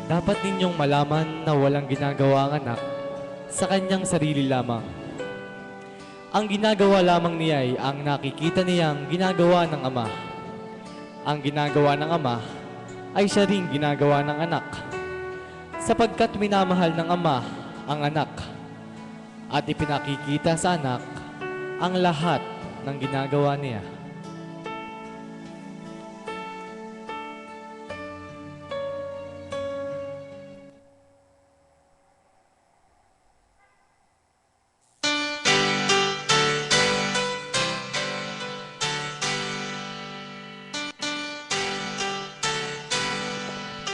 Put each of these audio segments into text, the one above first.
Dapat ninyong malaman na walang ginagawa ang anak sa kanyang sarili lamang. Ang ginagawa lamang niya ay ang nakikita niyang ginagawa ng ama. Ang ginagawa ng ama ay siya ring ginagawa ng anak, sapagkat minamahal ng ama ang anak at ipinakikita sa anak ang lahat ng ginagawa niya.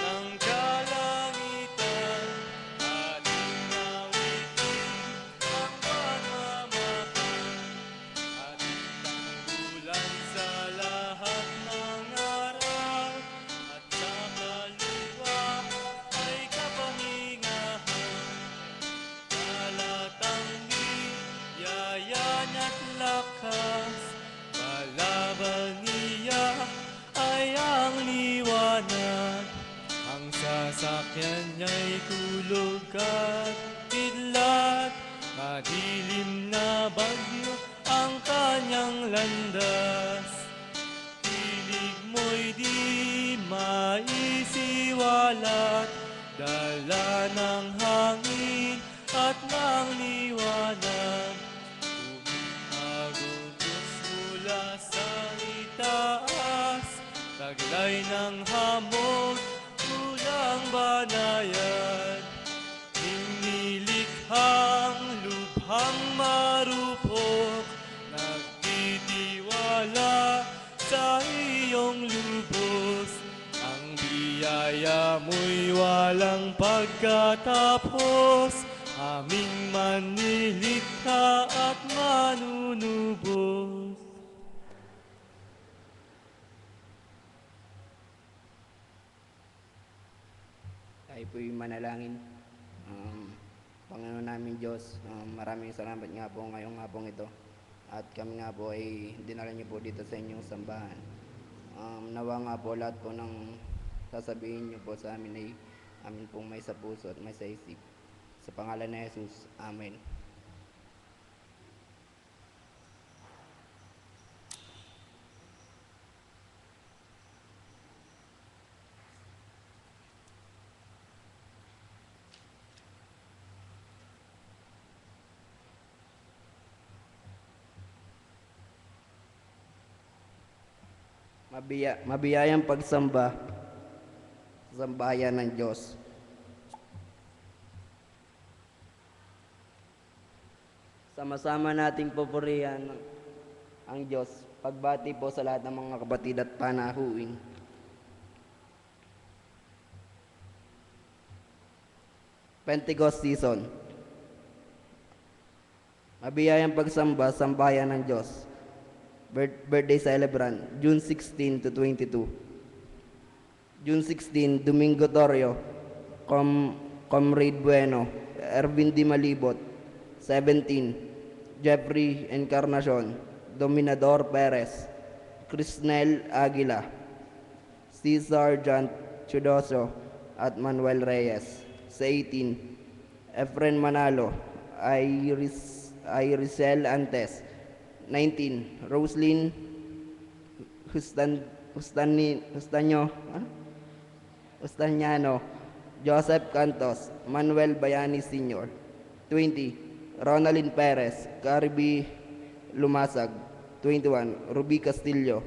Ng kalangitan, ating awitin ang pagmamahal, ating tanggulan sa lahat ng araw, at sa kaluluwa ay kapahingahan. Talatang biyayan at lakas, kalaban niya ay ang liwanag. Ang sasakyan niya'y kulog at kidlat, madilim na bagyo ang kanyang landas. Pilig mo'y di maisiwalat, dala ng hangin at ng liwanag. Umagutos mula sa itaas, taglay ng hamog, tulang banayad. Inilikhang lubhang marupok, nagtitiwala sa iyong lubos. Ang biyaya mo'y walang pagkatapos, aming manilikha at manunubos. Tayo po'y manalangin. Panginoon namin Diyos, maraming salamat nga po ngayong hapong ito. At kami nga po ay dinala niyo po dito sa inyong sambahan. Nawa nga po lahat po ng sasabihin niyo po sa amin ay amin pong may sa puso at may sa isip. Sa pangalan ni Jesus, Amen. Mabiyayang pagsamba sa sambahayan ng Diyos. Sama-sama nating pupurihan ang Diyos. Pagbati po sa lahat ng mga kapatid at panahuin. Pentecost season. Mabiyayang pagsamba sa sambahayan ng Diyos. Birthday celebrant, June 16 to 22. June 16, Domingo Torrio, Comrade Bueno, Ervin Di Malibot. 17, Jeffrey Encarnacion, Dominador Perez, Crisnel Aguila, C. Sergeant Chudoso, at Manuel Reyes. Sa 18, Efren Manalo, Irisel Antes. 19, Roslyn Hustaniano, Joseph Cantos, Manuel Bayani Sr. 20, Ronaldin Perez, Caribe Lumasag. 21, Ruby Castillo,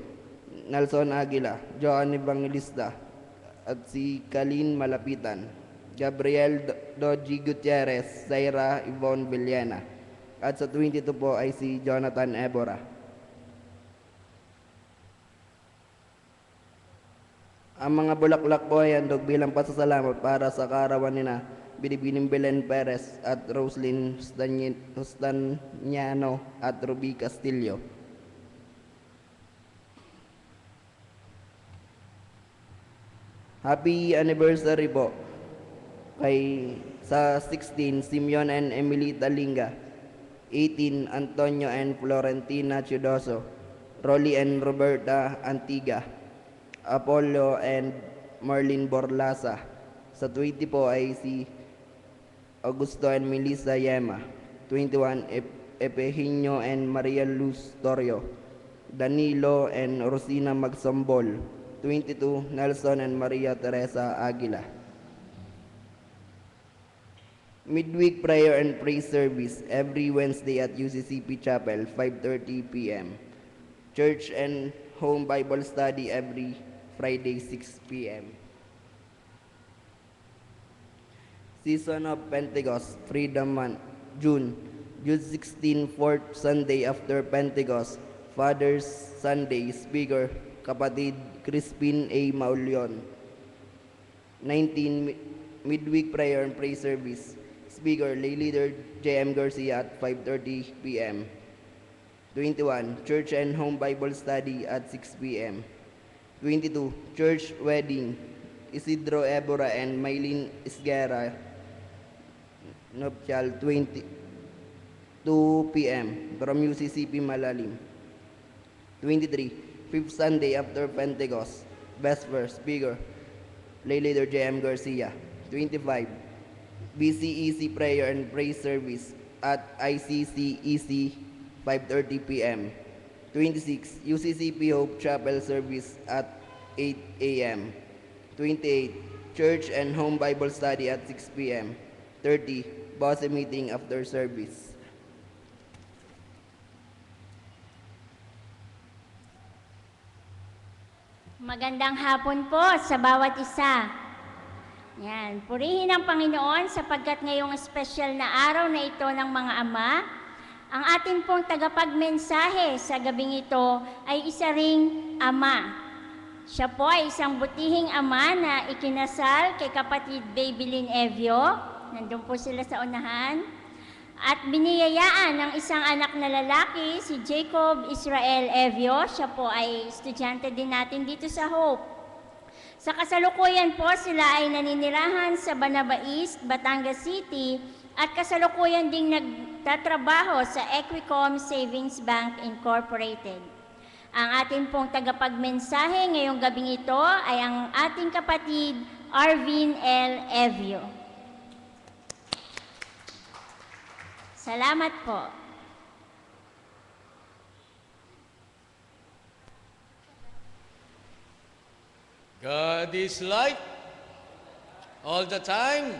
Nelson Aguila, Joan Evangelista, at si Kalin Malapitan. Gabriel Doji Gutierrez, Zaira Yvonne Villena. At sa 22 po ay si Jonathan Ebora. Ang mga bulaklak po ay handog bilang pasasalamat para sa kaarawan nina Binibining Belen Perez at Roslyn Hustaniano at Ruby Castillo. Happy anniversary po kay sa 16, Simeon and Emily Talinga. 18, Antonio and Florentina Chudoso, Rolly and Roberta Antiga, Apollo and Marlene Borlasa. Sa 20 po ay si Augusto and Melissa Yema. 21, Epehinio and Maria Luz Torrio. Danilo and Rosina Magsambol. 22, Nelson and Maria Teresa Aguila. Midweek prayer and praise service every Wednesday at UCCP Chapel, 5:30 p.m. Church and home Bible study every Friday, 6 p.m. Season of Pentecost, Freedom Month, June. June 16, fourth Sunday after Pentecost. Father's Sunday, Speaker, Kapatid Crispin A. Maulion. 19, Midweek Prayer and Praise Service. Speaker, Lay Leader J.M. Garcia at 5:30 p.m. 21, Church and Home Bible Study at 6 p.m. 22, Church Wedding, Isidro Ebora and Maylin Isguera, Nuptial, 2 p.m. from UCCP Malalim. 23, Fifth Sunday after Pentecost, Vesper, Speaker, Lay Leader J.M. Garcia. 25, BCEC Prayer and Praise Service at ICCEC, 5:30 p.m. 26, UCCP Hope Chapel Service at 8 a.m. 28, Church and Home Bible Study at 6 p.m. 30, Bosse Meeting after service. Magandang hapon po sa bawat isa. Yan, purihin ang Panginoon sapagkat ngayong espesyal na araw na ito ng mga ama, ang ating pong tagapagmensahe sa gabing ito ay isa ring ama. Siya po ay isang butihing ama na ikinasal kay kapatid Babylin Evio, nandun po sila sa unahan, at biniyayaan ng isang anak na lalaki, si Jacob Israel Evio. Siya po ay estudyante din natin dito sa Hope. Sa kasalukuyan po sila ay naninirahan sa Banaba East, Batangas City at kasalukuyan ding nagtatrabaho sa Equicom Savings Bank Incorporated. Ang ating pong tagapagmensahe ngayong gabing ito ay ang ating kapatid Arvin L. Evio. Salamat po. God is light all the time.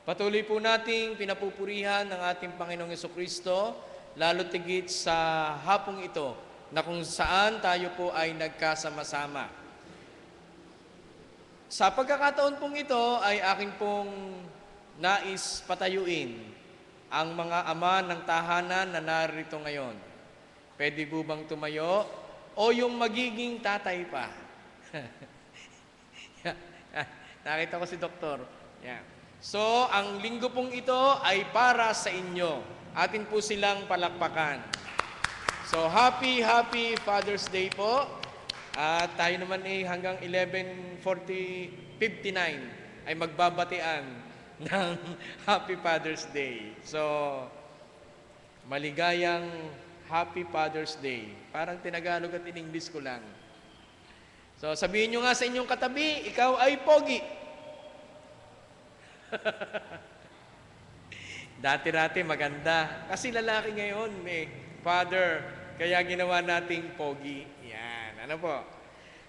Patuloy po nating pinapupurihan ng ating Panginoong Jesucristo, lalo tigit sa hapong ito na kung saan tayo po ay nagkasama-sama. Sa pagkakataon pong ito ay aking pong nais patayuin ang mga ama ng tahanan na narito ngayon. Pwede po bang tumayo o yung magiging tatay pa? Nakita ko si Doktor. Yeah. So, ang linggo pong ito ay para sa inyo. Atin po silang palakpakan. So, happy Father's Day po. At tayo naman hanggang 11:59 ay magbabatian ng Happy Father's Day. So, maligayang Happy Father's Day. Parang tinagalog at in-English ko lang. So, sabihin nyo nga sa inyong katabi, ikaw ay pogi. Dati-dati maganda. Kasi lalaki ngayon, father, kaya ginawa nating pogi. Yan, ano po?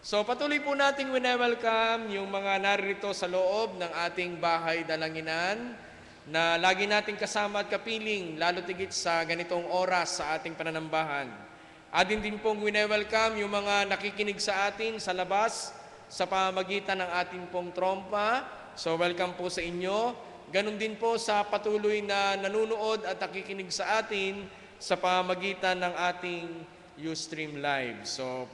So, patuloy po nating wine-welcome yung mga narito sa loob ng ating bahay dalanginan na lagi nating kasama at kapiling, lalo tigit sa ganitong oras sa ating pananambahan. Adin din pong wine-welcome yung mga nakikinig sa atin sa labas sa pamamagitan ng ating pong trompa. So welcome po sa inyo. Ganon din po sa patuloy na nanunood at nakikinig sa atin sa pamamagitan ng ating Ustream Live. So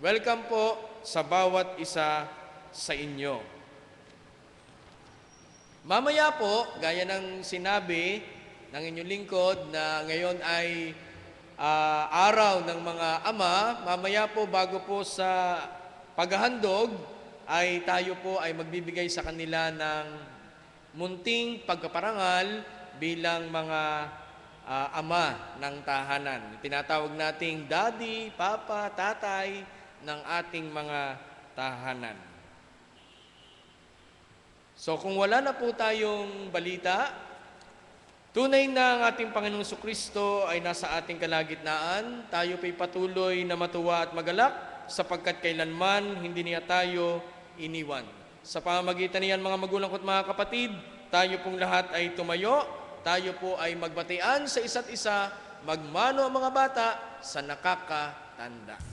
welcome po sa bawat isa sa inyo. Mamaya po, gaya ng sinabi ng inyong lingkod na ngayon ay araw ng mga ama, mamaya po bago po sa paghahandog ay tayo po ay magbibigay sa kanila ng munting pagkaparangal bilang mga ama ng tahanan. Tinatawag nating daddy, papa, tatay ng ating mga tahanan. So kung wala na po tayong balita, tunay na ang ating Panginoong Kristo ay nasa ating kalagitnaan. Tayo po'y patuloy na matuwa at magalak sapagkat kailanman hindi niya tayo iniwan. Sa pamamagitan niyan mga magulang ko't mga kapatid, tayo pong lahat ay tumayo, tayo po ay magbatian sa isa't isa, magmano ang mga bata sa nakakatanda.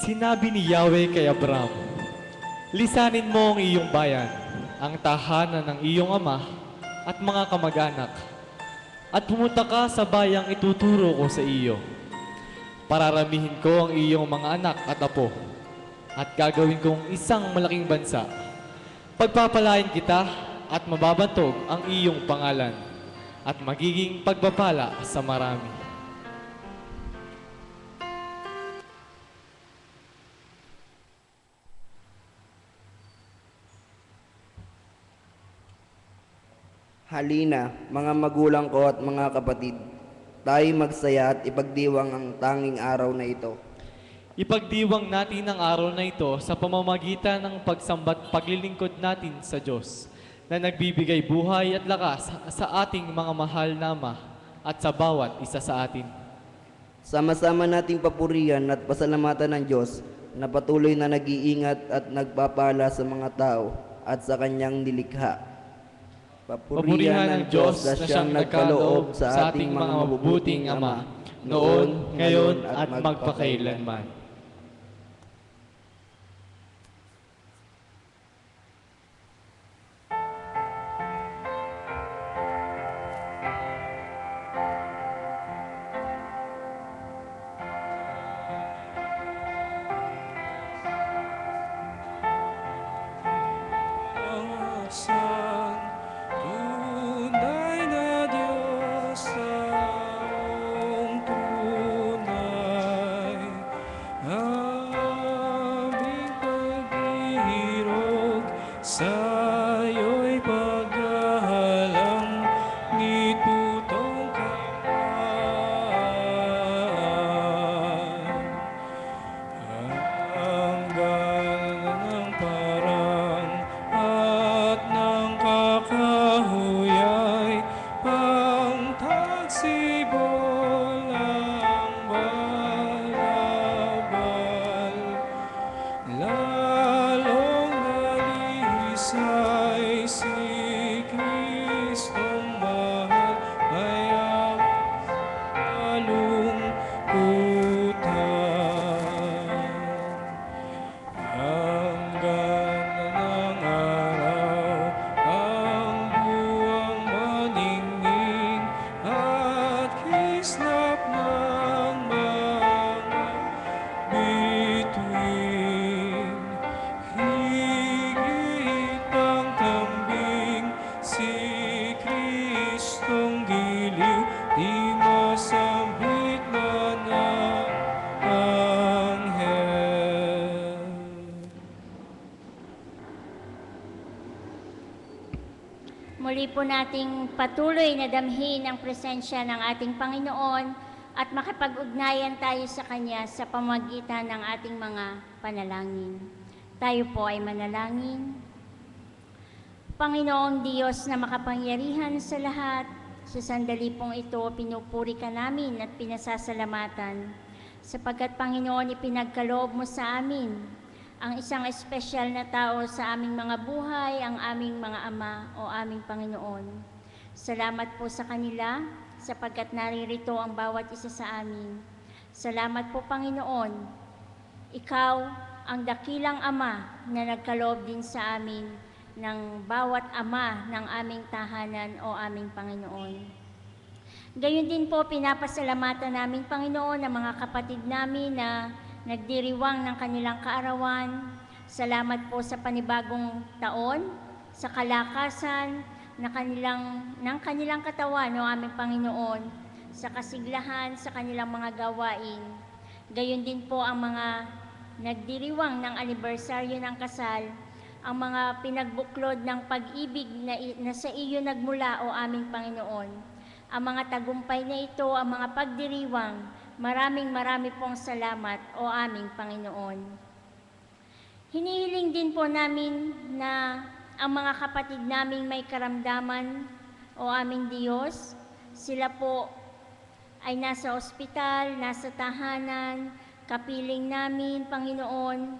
Sinabi ni Yahweh kay Abraham, lisanin mo ang iyong bayan, ang tahanan ng iyong ama at mga kamag-anak, at pumunta ka sa bayang ituturo ko sa iyo. Pararamihin ko ang iyong mga anak at apo, at gagawin kong isang malaking bansa. Pagpapalain kita at mababantog ang iyong pangalan, at magiging pagpapala sa marami. Halina, mga magulang ko at mga kapatid, tayo magsaya at ipagdiwang ang tanging araw na ito. Ipagdiwang natin ang araw na ito sa pamamagitan ng pagsambat paglilingkod natin sa Diyos na nagbibigay buhay at lakas sa ating mga mahal na Ama at sa bawat isa sa atin. Sama-sama nating papurihan at pasalamatan ng Diyos na patuloy na nag-iingat at nagpapala sa mga tao at sa kanyang nilikha. Papurihan ng Diyos na siyang nagkaloob sa ating mga mabubuting Ama, noon, ngayon, at magpakailanman. Tunay na Diyos ang tunay, aming paghihirog sa'yo'y paghahalang ni tutong kapal. Hanggang ng parang at ng kakahuyay, pangtagsibol ang balabal. Lalong nalisay si Kristong mahal, ay ang kalungkutan. Hanggang ng muli po nating patuloy na damhin ang presensya ng ating Panginoon at makipag-ugnayan tayo sa Kanya sa pamamagitan ng ating mga panalangin. Tayo po ay manalangin. Panginoong Diyos na makapangyarihan sa lahat, sa sandali pong ito, pinupuri ka namin at pinasasalamatan sapagkat Panginoon ipinagkaloob mo sa amin ang isang espesyal na tao sa aming mga buhay, ang aming mga ama o aming Panginoon. Salamat po sa kanila sapagkat naririto ang bawat isa sa amin. Salamat po Panginoon, Ikaw ang dakilang Ama na nagkaloob din sa amin ng bawat ama ng aming tahanan o aming Panginoon. Gayon din po, pinapasalamatan namin, Panginoon, ang mga kapatid namin na nagdiriwang ng kanilang kaarawan. Salamat po sa panibagong taon, sa kalakasan ng kanilang katawan, o aming Panginoon, sa kasiglahan, sa kanilang mga gawain. Gayon din po ang mga nagdiriwang ng anibersaryo ng kasal, ang mga pinagbuklod ng pag-ibig na sa iyo nagmula, o aming Panginoon. Ang mga tagumpay na ito, ang mga pagdiriwang, marami pong salamat, o aming Panginoon. Hinihiling din po namin na ang mga kapatid naming may karamdaman, o aming Diyos, sila po ay nasa ospital, nasa tahanan, kapiling namin, Panginoon.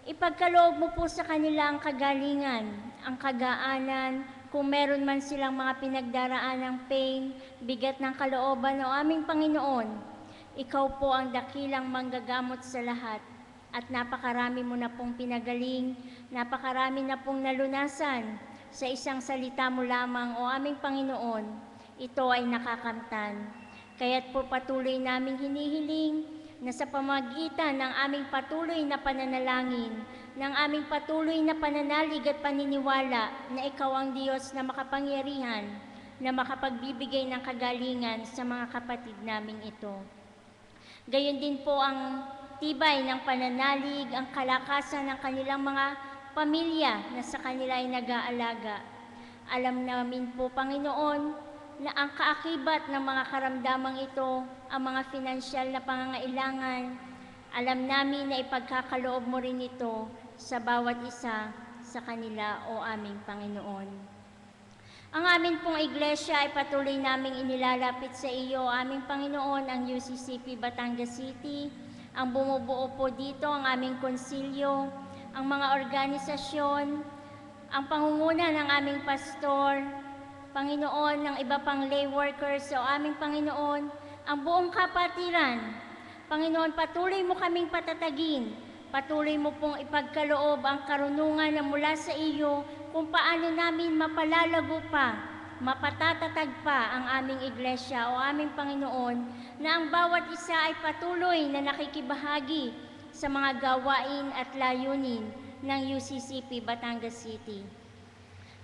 Ipagkaloob mo po sa kanila ang kagalingan, ang kagaanan, kung meron man silang mga pinagdaraan ng pain, bigat ng kalooban, o aming Panginoon. Ikaw po ang dakilang manggagamot sa lahat at napakarami mo na pong pinagaling, napakarami na pong nalunasan sa isang salita mo lamang, o aming Panginoon. Ito ay nakakamtan. Kaya't po patuloy naming hinihiling na sa pamagitan ng aming patuloy na pananalangin, ng aming patuloy na pananalig at paniniwala na Ikaw ang Diyos na makapangyarihan, na makapagbibigay ng kagalingan sa mga kapatid naming ito. Gayon din po ang tibay ng pananalig, ang kalakasan ng kanilang mga pamilya na sa kanila ay nag-aalaga. Alam namin po, Panginoon, na ang kaakibat ng mga karamdamang ito, ang mga finansyal na pangangailangan, alam namin na ipagkakaloob mo rin ito sa bawat isa sa kanila, o aming Panginoon. Ang amin pong iglesia ay patuloy naming inilalapit sa iyo, aming Panginoon, ang UCCP Batangas City, ang bumubuo po dito, ang aming konsilyo, ang mga organisasyon, ang pangunguna ng aming pastor, Panginoon, ng iba pang lay workers, o aming Panginoon, ang buong kapatiran. Panginoon, patuloy mo kaming patatagin, patuloy mo pong ipagkaloob ang karunungan na mula sa iyo kung paano namin mapalalago pa, mapatatatag pa ang aming iglesia, o aming Panginoon, na ang bawat isa ay patuloy na nakikibahagi sa mga gawain at layunin ng UCCP Batangas City.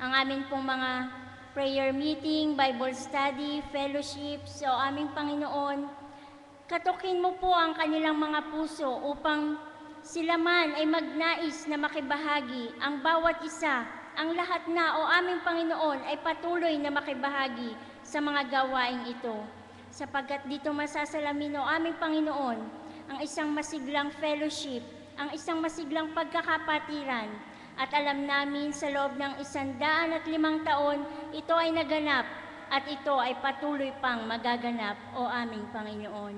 Ang amin pong mga prayer meeting, Bible study, fellowships, o aming Panginoon, katukin mo po ang kanilang mga puso upang sila man ay magnais na makibahagi, ang bawat isa, ang lahat na, o aming Panginoon, ay patuloy na makibahagi sa mga gawaing ito. Sapagkat dito masasalamin, o aming Panginoon, ang isang masiglang fellowship, ang isang masiglang pagkakapatiran. At alam namin sa loob ng 105 taon, ito ay naganap at ito ay patuloy pang magaganap, o aming Panginoon.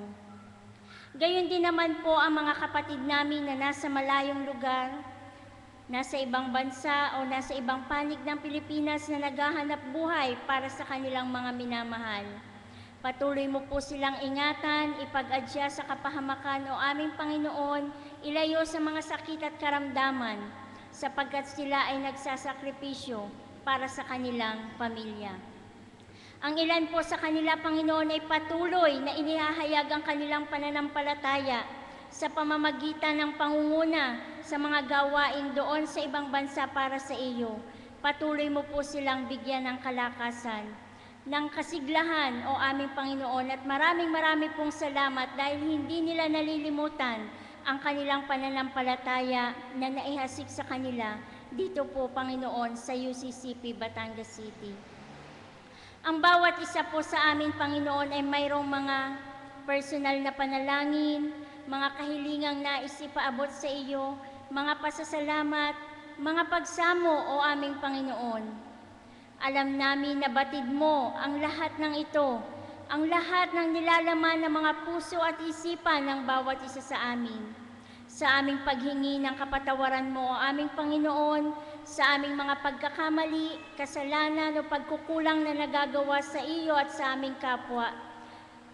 Gayon din naman po ang mga kapatid namin na nasa malayong lugar, nasa ibang bansa o nasa ibang panig ng Pilipinas na naghahanap buhay para sa kanilang mga minamahal. Patuloy mo po silang ingatan, ipag-adya sa kapahamakan, o aming Panginoon, ilayo sa mga sakit at karamdaman, sapagkat sila ay nagsasakripisyo para sa kanilang pamilya. Ang ilan po sa kanila, Panginoon, ay patuloy na inihahayag ang kanilang pananampalataya sa pamamagitan ng pangunguna sa mga gawain doon sa ibang bansa para sa iyo. Patuloy mo po silang bigyan ng kalakasan, ng kasiglahan, o aming Panginoon, at maraming pong salamat dahil hindi nila nalilimutan ang kanilang pananampalataya na naihasik sa kanila dito po, Panginoon, sa UCCP Batangas City. Ang bawat isa po sa amin, Panginoon, ay mayroong mga personal na panalangin, mga kahilingang nais ipaabot sa iyo, mga pasasalamat, mga pagsamo o aming Panginoon. Alam namin na batid mo ang lahat ng ito, ang lahat ng nilalaman ng mga puso at isipan ng bawat isa sa amin. Sa aming paghingi ng kapatawaran mo, o aming Panginoon, sa aming mga pagkakamali, kasalanan o pagkukulang na nagagawa sa iyo at sa aming kapwa.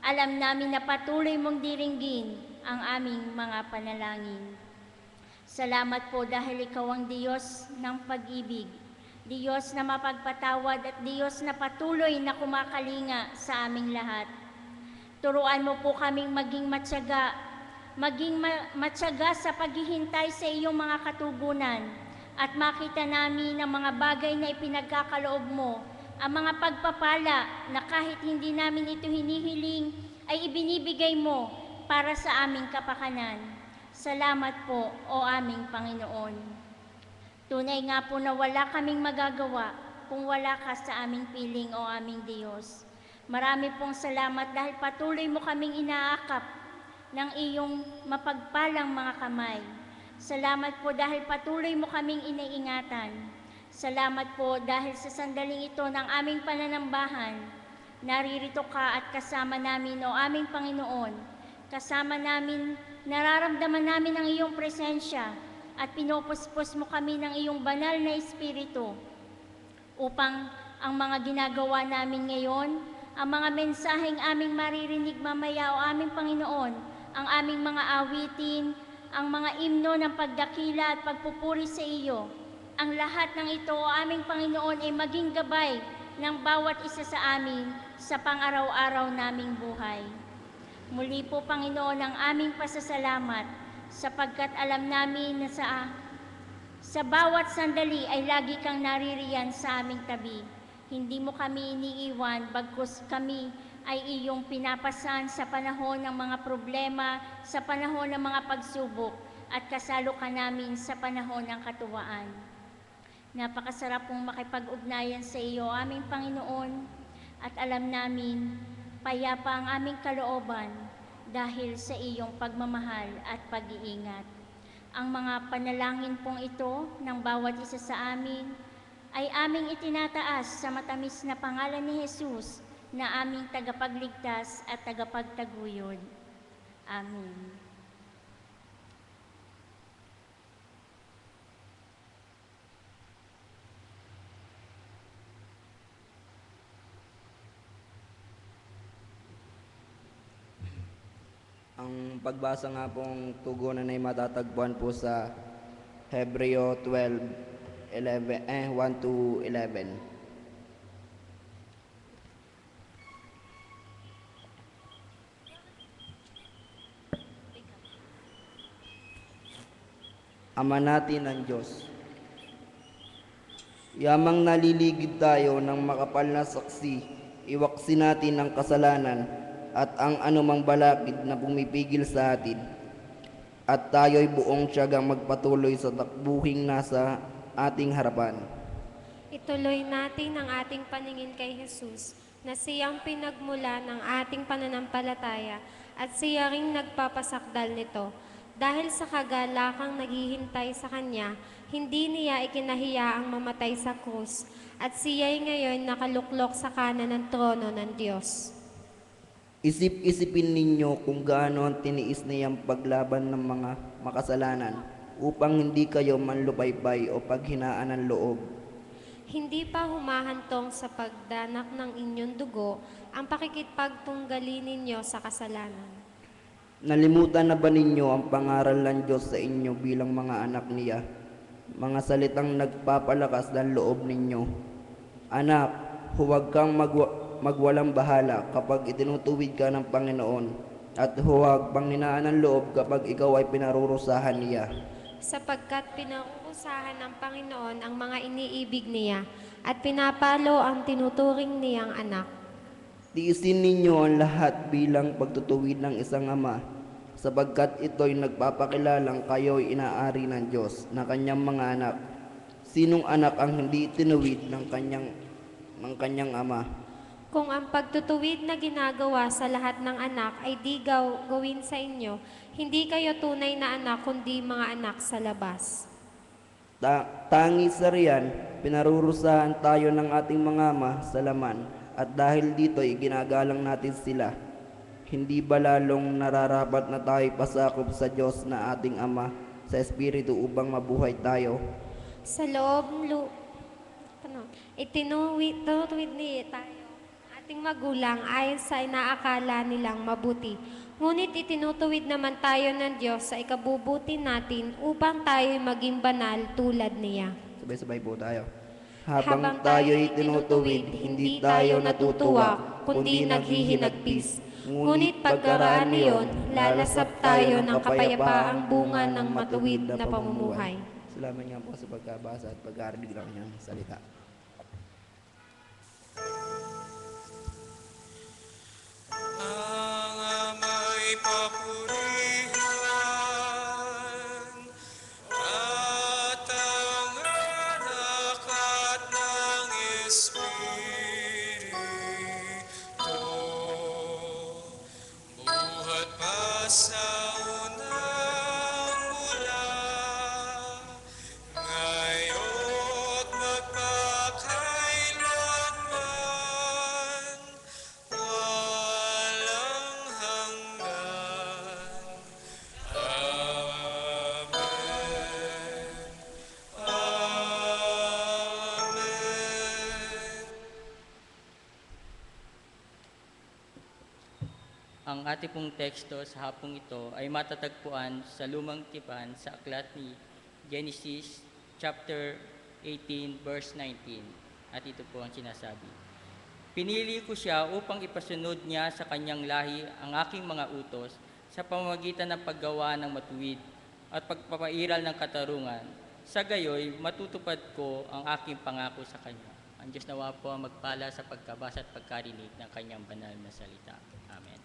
Alam namin na patuloy mong diringgin ang aming mga panalangin. Salamat po dahil ikaw ang Diyos ng pag-ibig, Diyos na mapagpatawad at Diyos na patuloy na kumakalinga sa aming lahat. Turuan mo po kaming maging matyaga sa paghihintay sa iyong mga katugunan at makita namin ang mga bagay na ipinagkakaloob mo, ang mga pagpapala na kahit hindi namin ito hinihiling ay ibinibigay mo para sa aming kapakanan. Salamat po, o aming Panginoon. Tunay nga po na wala kaming magagawa kung wala ka sa aming piling, o aming Diyos. Marami pong salamat dahil patuloy mo kaming inaakap ng iyong mapagpalang mga kamay. Salamat po dahil patuloy mo kaming iniingatan. Salamat po dahil sa sandaling ito ng aming pananambahan, naririto ka at kasama namin, o aming Panginoon. Kasama namin, nararamdaman namin ang iyong presensya at pinupuspos mo kami ng iyong banal na Espiritu upang ang mga ginagawa namin ngayon, ang mga mensaheng aming maririnig mamaya, o aming Panginoon, ang aming mga awitin, ang mga imno ng pagdakila at pagpupuri sa iyo. Ang lahat ng ito, o aming Panginoon, ay maging gabay ng bawat isa sa amin sa pang-araw-araw naming buhay. Muli po, Panginoon, ang aming pasasalamat sapagkat alam namin na sa bawat sandali ay lagi kang naririyan sa aming tabi. Hindi mo kami iniiwan, bagkus kami ay iyong pinapasan sa panahon ng mga problema, sa panahon ng mga pagsubok, at kasalo ka namin sa panahon ng katuwaan. Napakasarap pong makipag-ugnayan sa iyo, aming Panginoon, at alam namin, payapa ang aming kalooban dahil sa iyong pagmamahal at pag-iingat. Ang mga panalangin pong ito ng bawat isa sa amin ay aming itinataas sa matamis na pangalan ni Jesus, na aming tagapagligtas at tagapagtaguyod. Amen. Ang pagbasa nga pong tugunan ay matatagpuan po sa Hebreo 1-11. Ama natin ang Diyos, yamang naliligid tayo ng makapal na saksi, iwaksi natin ang kasalanan at ang anumang balakid na pumipigil sa atin. At tayo'y buong tiyagang magpatuloy sa takbuhing nasa ating harapan. Ituloy natin ang ating paningin kay Jesus, na siyang pinagmula ng ating pananampalataya at siya ring nagpapasakdal nito. Dahil sa kagalakang naghihintay sa Kanya, hindi niya ikinahiya ang mamatay sa krus, at siya'y ngayon nakaluklok sa kanan ng trono ng Diyos. Isip-isipin ninyo kung gaano ang tiniis niyang paglaban ng mga makasalanan upang hindi kayo manlupaybay o paghinaan ng loob. Hindi pa humahantong sa pagdanak ng inyong dugo ang pakikipagtunggali ninyo sa kasalanan. Nalimutan na ba ninyo ang pangaral ng Diyos sa inyo bilang mga anak niya? Mga salitang nagpapalakas ng loob ninyo. Anak, huwag kang magwalang bahala kapag itinutuwid ka ng Panginoon, at huwag panghinaan ng loob kapag ikaw ay pinarurusahan niya. Sapagkat pinarurusahan ng Panginoon ang mga iniibig niya, at pinapalo ang tinuturing niyang anak. Tiisin ninyo ang lahat bilang pagtutuwid ng isang ama, sapagkat ito'y nagpapakilalang kayo'y inaari ng Diyos na kanyang mga anak. Sinong anak ang hindi tinuwid ng kanyang ama? Kung ang pagtutuwid na ginagawa sa lahat ng anak ay di gawin sa inyo, hindi kayo tunay na anak kundi mga anak sa labas. Tangi sa riyan, pinarurusahan tayo ng ating mga ama sa laman, at dahil dito ay ginagalang natin sila. Hindi ba lalong nararapat na tayo pasakop sa Diyos na ating Ama sa Espiritu upang mabuhay tayo? Sa itinuwid ni tayo ating magulang ayon sa inaakala nilang mabuti. Ngunit itinutuwid naman tayo ng Diyos sa ikabubuti natin upang tayo maging banal tulad niya. Sabay-sabay po tayo. Habang tayo'y tinutuwid, hindi tayo natutuwa, kundi naghihinagpis. Ngunit pagkaraan niyon, lalasap tayo ng kapayapaang bunga ng matuwid na pamumuhay. Salamat nga po sa pagkabasa at pagkarinig ng kanyang salita. ang ama'y papurihan at ang anak at ng Espiritu buhat pa sa unang mula ngayon magpakailanman walang hanggan. Amen. Amen. Ang ating pong teksto sa hapong ito ay matatagpuan sa Lumang Tipan sa aklat ni Genesis chapter 18 verse 19. At ito po ang sinasabi. Pinili ko siya upang ipasunod niya sa kanyang lahi ang aking mga utos sa pamamagitan ng paggawa ng matuwid at pagpapairal ng katarungan. Sa gayoy, matutupad ko ang aking pangako sa kanya. Ang Diyos nawa po ang magpala sa pagkabasa at pagkarinig ng kanyang banal na salita. Amen.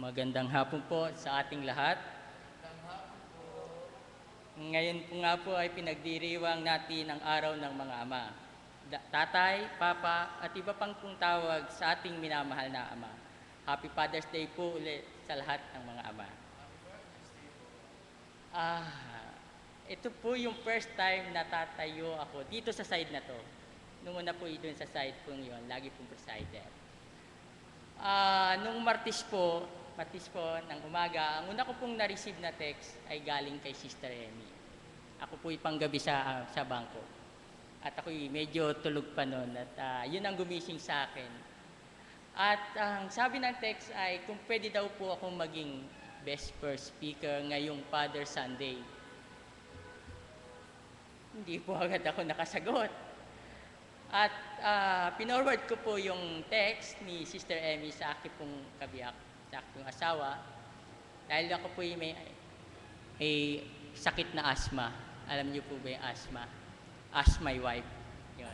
Magandang hapon po sa ating lahat. Ngayon po nga po ay pinagdiriwang natin ang araw ng mga ama. Tatay, papa, at iba pang pong tawag sa ating minamahal na ama. Happy Father's Day po ulit sa lahat ng mga ama. Ito po yung first time na tatayo ako dito sa side na to. Nung una po doon sa side po yun, lagi pong presider. Nung Martes po ng umaga, ang una ko pong na-receive na text ay galing kay Sister Emmy. Ako po'y panggabi sa bangko. At ako'y medyo tulog pa noon at yun ang gumising sa akin. At ang sabi ng text ay kung pwede daw po akong maging best first speaker ngayong Father Sunday. Hindi po agad ako nakasagot. At pinorward ko po yung text ni Sister Emmy sa aking pong kabiyak, sa aking asawa. Dahil ako po may sakit na asthma. Alam niyo po ba yung asthma? Ask my wife. Yun.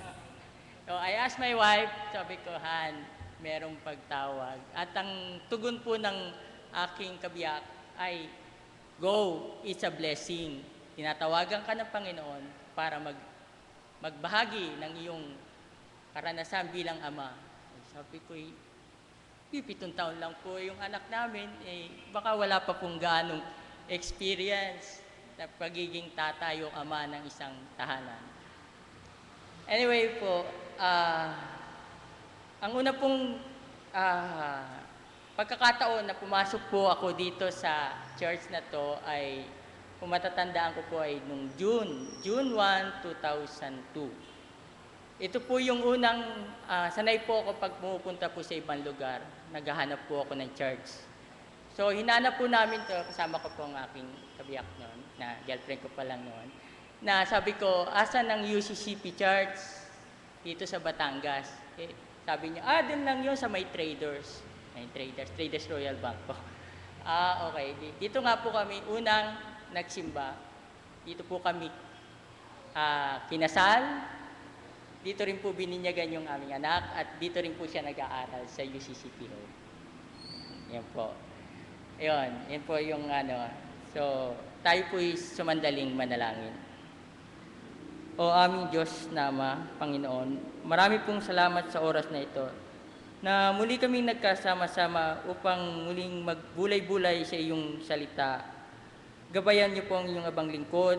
So I asked my wife, sabi ko, Han, merong pagtawag. At ang tugon po ng aking kabiyak ay, go, it's a blessing. Tinatawagan ka ng Panginoon para magbahagi ng iyong karanasan bilang ama. Sabi ko, 7 taon lang po yung anak namin, baka wala pa pong gaanong experience na pagiging tatay o ama ng isang tahanan. Anyway po, ang una pong pagkakataon na pumasok po ako dito sa church na to ay, kung matatandaan ko po ay nung June 1, 2002. Ito po yung unang, sanay po ako pag pumupunta po sa ibang lugar, naghahanap po ako ng church. So hinanap po namin to, kasama ko po ang aking kabiyak noon, na girlfriend ko pa lang noon, na sabi ko, asan ang UCCP Church dito sa Batangas? Sabi niya, din lang yun sa may Traders. Traders Royal Bank po. Okay. Dito nga po kami unang nagsimba. Dito po kami kinasal. Dito rin po bininyagan yung aming anak at dito rin po siya nag-aaral sa UCCP Home. Yan po. Yan po yung ano. So, tayo po'y sumandaling manalangin. O aming Diyos na Ama, Panginoon, marami pong salamat sa oras na ito na muli kami nagkasama-sama upang muling magbulay-bulay sa iyong salita. Gabayan niyo po ang iyong abang lingkod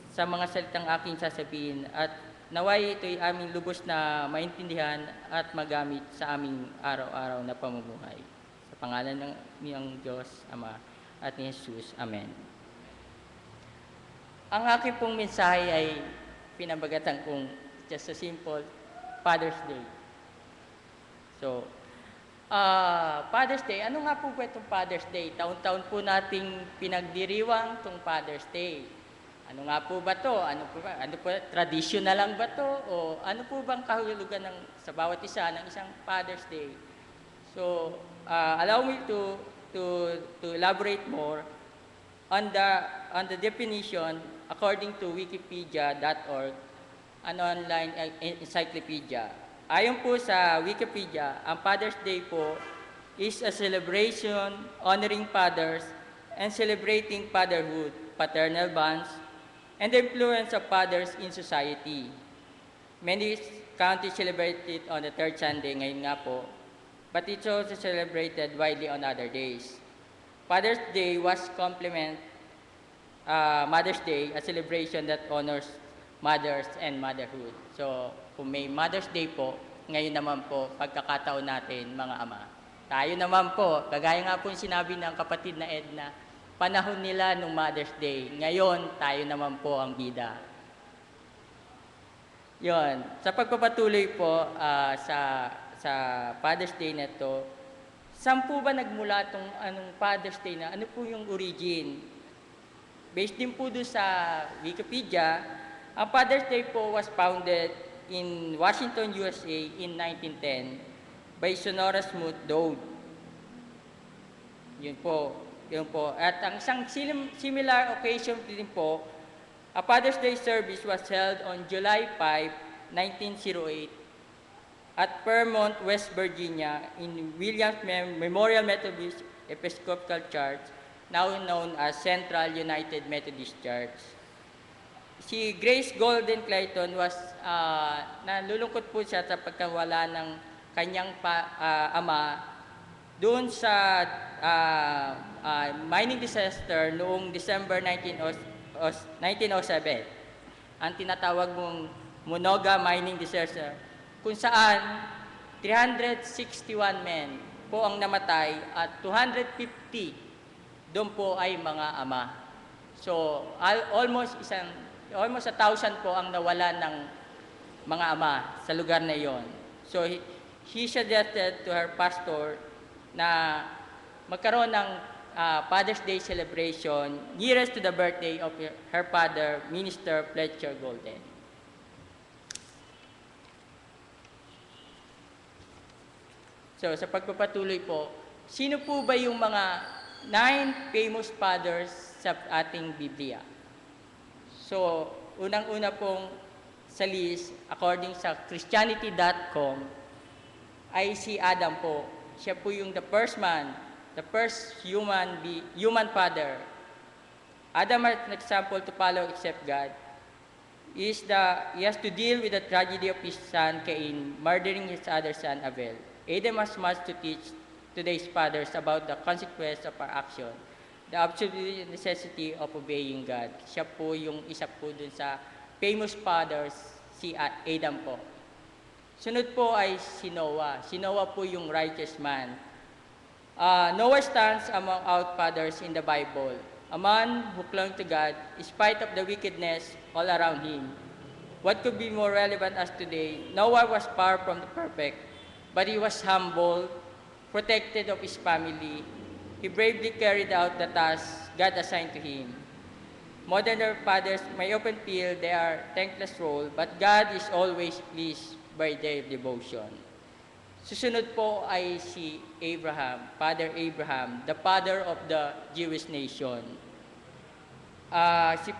sa mga salitang aking sasabihin at naway ito'y aming lubos na maintindihan at magamit sa aming araw-araw na pamumuhay. Sa pangalan ng iyong Diyos, Ama, at ni Jesus. Amen. Ang aking pong mensahe ay pinabagatan kong just a simple Father's Day. So, Father's Day, ano nga po ba itong Father's Day? Taon-taon po nating pinagdiriwang itong Father's Day. Ano nga po ba to? Ano po ba? Ano po, traditional lang ba to? O ano po bang kahulugan sa bawat isa ng isang Father's Day? So, allow me to elaborate more on the definition according to wikipedia.org, an online encyclopedia. Ayon po sa Wikipedia, ang Father's Day po is a celebration honoring fathers and celebrating fatherhood, paternal bonds, and the influence of fathers in society. Many countries celebrate it on the third Sunday, ngayon nga po, but it's also celebrated widely on other days. Father's Day was complement Mother's Day, a celebration that honors mothers and motherhood. So, kung may Mother's Day po, ngayon naman po, pagkakataon natin, mga ama. Tayo naman po, kagaya nga po sinabi ng kapatid na Edna, panahon nila nung Mother's Day. Ngayon, tayo naman po ang bida. Yon. Sa pagpapatuloy po sa Father's Day na to, saan po ba nagmula itong Father's Day na? Ano po yung origin? Based din po doon sa Wikipedia, ang Father's Day po was founded in Washington, USA in 1910 by Sonora Smoot Dowd. Yun po. At ang isang similar occasion din po, a Father's Day service was held on July 5, 1908 at Fairmont, West Virginia in Williams Memorial Methodist Episcopal Church, now known as Central United Methodist Church. Si Grace Golden Clayton was, nalulungkot po siya sa pagkawala ng kanyang ama doon sa mining disaster noong December 1907. Ang tinatawag mong Monoga mining disaster, kung saan 361 men po ang namatay at 250 doon po ay mga ama. So, almost 1,000 po ang nawala ng mga ama sa lugar na iyon. So, he suggested to her pastor na magkaroon ng Father's Day celebration nearest to the birthday of her father, Minister Fletcher Golden. So, sa pagpapatuloy po, sino po ba yung mga 9 famous fathers sa ating Biblia? So, unang-una pong sa list, according sa Christianity.com, ay si Adam po. Siya po yung the first man, the first human father. Adam, as an example to follow except God, he has to deal with the tragedy of his son Cain, murdering his other son Abel. Adam has much to teach today's fathers about the consequence of our action, the absolute necessity of obeying God. Siya po yung isa po dun sa famous fathers, si Adam po. Sunod po ay si Noah. Si Noah po yung righteous man. Noah stands among our fathers in the Bible, a man who clung to God in spite of the wickedness all around him. What could be more relevant as today? Noah was far from the perfect, but he was humble, protected of his family. He bravely carried out the task God assigned to him. Modern fathers may often feel they are thankless role, but God is always pleased by their devotion. Susunod po ay si Abraham, Father Abraham, the father of the Jewish nation. Si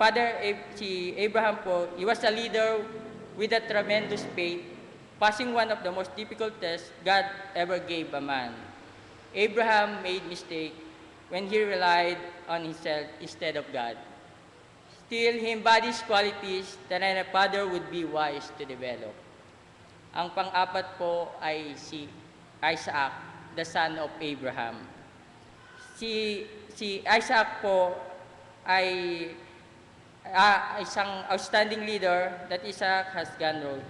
Abraham po, he was a leader with a tremendous faith, passing one of the most difficult tests God ever gave a man. Abraham made mistake when he relied on himself instead of God. Still, he embodies qualities that a father would be wise to develop. Ang pang-apat po ay si Isaac, the son of Abraham. Si Isaac po ay isang outstanding leader that Isaac has gone road.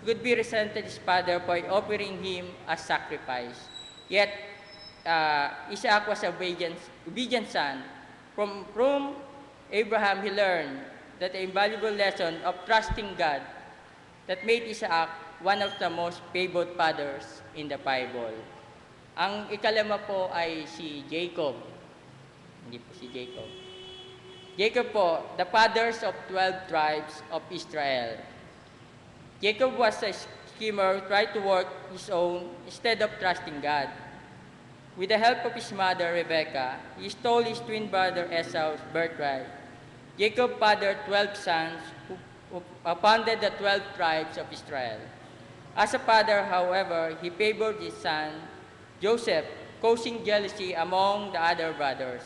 He could be resented his father by offering him a sacrifice. Yet, Isaac was an obedient son. From Abraham, he learned that the invaluable lesson of trusting God that made Isaac one of the most favored fathers in the Bible. Ang ikalima po ay si Jacob. Hindi po si Jacob. Jacob po, the fathers of 12 tribes of Israel. Jacob was a schemer who tried to work his own instead of trusting God. With the help of his mother, Rebekah, he stole his twin brother Esau's birthright. Jacob fathered 12 sons who founded the 12 tribes of Israel. As a father, however, he favored his son, Joseph, causing jealousy among the other brothers.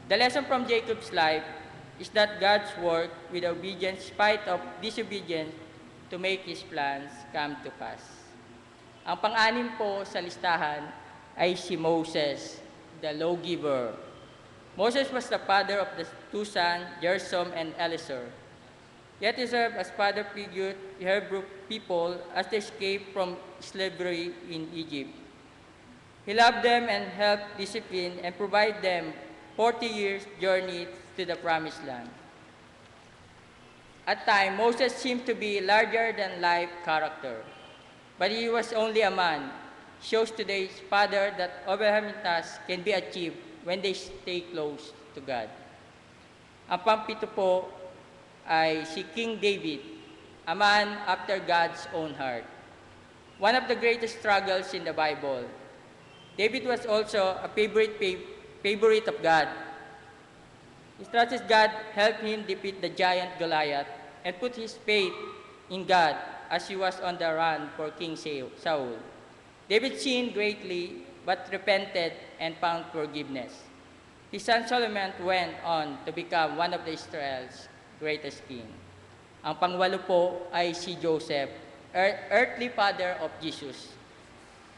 The lesson from Jacob's life is that God's work with obedience in spite of disobedience to make His plans come to pass. Ang pang-anim po sa listahan ay si Moses, the lawgiver. Moses was the father of the two sons, Gershom and Eliezer. Yet he served as father figure to Hebrew people as they escaped from slavery in Egypt. He loved them and helped discipline and provide them 40 years journey to the promised land. At times, Moses seemed to be larger-than-life character, but he was only a man. Shows today's father that overwhelming tasks can be achieved when they stay close to God. Ang pang-pito po ay si King David, a man after God's own heart. One of the greatest struggles in the Bible. David was also a favorite of God. He trusted God helped him defeat the giant Goliath and put his faith in God as he was on the run for King Saul. David sinned greatly but repented and found forgiveness. His son Solomon went on to become one of the Israel's greatest king. Ang pangwalo po ay si Joseph, earthly father of Jesus.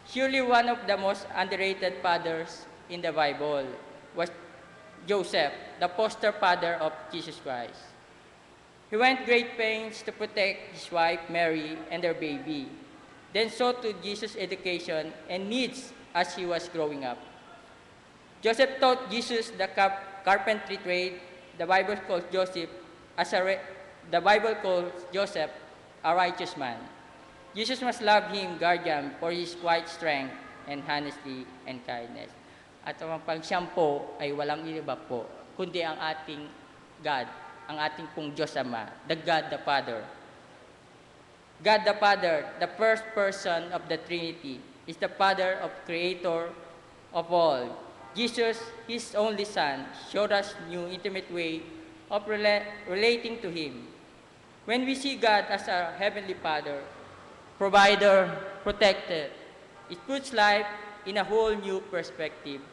Surely one of the most underrated fathers in the Bible was Joseph, the foster father of Jesus Christ. He went great pains to protect his wife Mary and their baby, then saw to Jesus' education and needs as he was growing up. Joseph taught Jesus the carpentry trade. The Bible calls Joseph a righteous man. Jesus must love him, guardian, for his quiet strength and honesty and kindness. At ang pagsiyam po ay walang iba po, kundi ang ating God, ang ating pong Diyos Ama, the God the Father. God the Father, the first person of the Trinity, is the Father of Creator of all. Jesus, His only Son, showed us new intimate way of relating to Him. When we see God as our Heavenly Father, provider, protector, it puts life in a whole new perspective.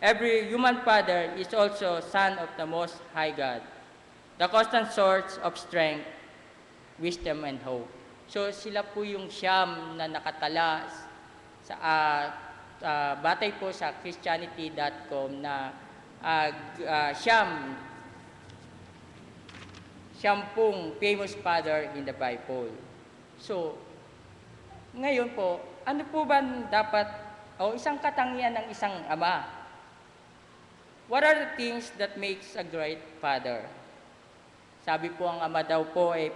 Every human father is also son of the Most High God, the constant source of strength, wisdom, and hope. So sila po yung siyam na nakatala sa batay po sa Christianity.com na siyam pong famous father in the Bible. So, ngayon po, ano po ba dapat o isang katangian ng isang ama? What are the things that makes a great father? Sabi po ang ama daw po ay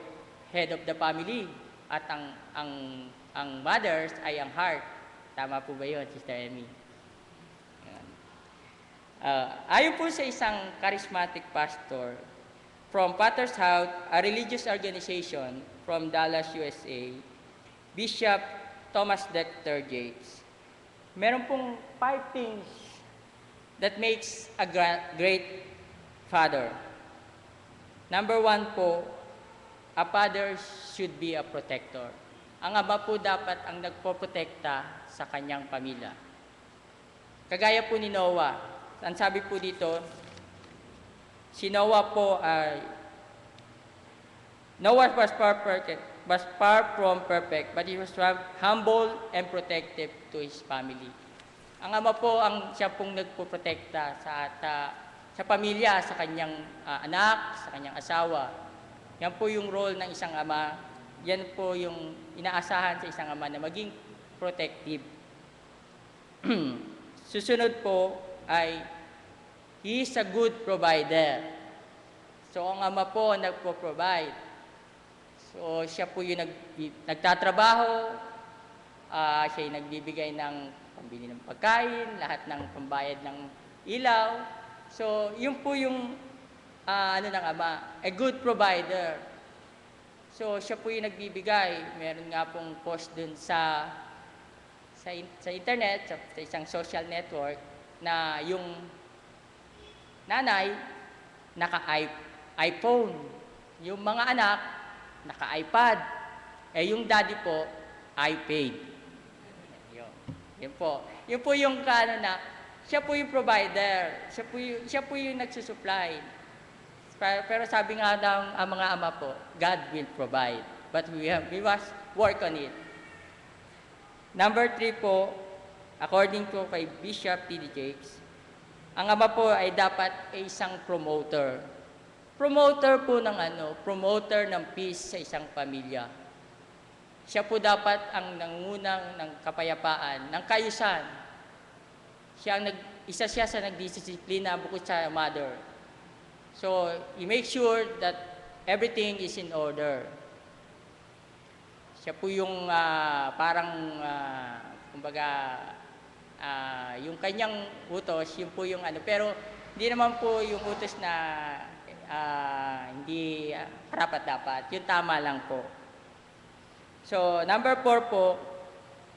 head of the family at ang mothers ay ang heart. Tama po ba yun, Sister Emmy? Ayon po sa isang charismatic pastor from Potter's House, a religious organization from Dallas, USA, Bishop Thomas Dexter Yates, meron pong 5 things that makes a great father. Number 1 po, a father should be a protector. Ang ama po dapat ang nagpoprotekta sa kanyang pamilya. Kagaya po ni Noah. Ang sabi po dito, si Noah po ay Noah was far from perfect, but he was humble and protective to his family. Ang ama po ang siya pong nagpoprotekta sa pamilya, sa kanyang anak, sa kanyang asawa. Yan po yung role ng isang ama. Yan po yung inaasahan sa isang ama na maging protective. Susunod po ay he is a good provider. So ang ama po nagpo-provide. So siya po yung nagtatrabaho, siya yung nagbibigay ng pambili ng pagkain, lahat ng pambayad ng ilaw. So yun po yung ng ama, a good provider. So siya po yung nagbibigay. Meron nga pong post dun sa internet, sa isang social network, na yung nanay naka-iPhone, yung mga anak naka-iPad, yung daddy po iPad. Yun po. Yun po yung siya po yung provider, siya po yung nagsusupply. Pero sabi nga ng mga ama po, God will provide, but we must work on it. Number 3 po, according to kay Bishop T.D. Jakes, ang ama po ay dapat ay isang promoter. Promoter po promoter ng peace sa isang pamilya. Siya po dapat ang nangunang ng kapayapaan, ng kaayusan. Isa siya sa nagdisiplina bukod sa mother. So, he makes sure that everything is in order. Siya po yung yung kanyang utos, yun po yung pero hindi naman po yung utos na hindi karapat-dapat. Yung tama lang po. So, number 4 po,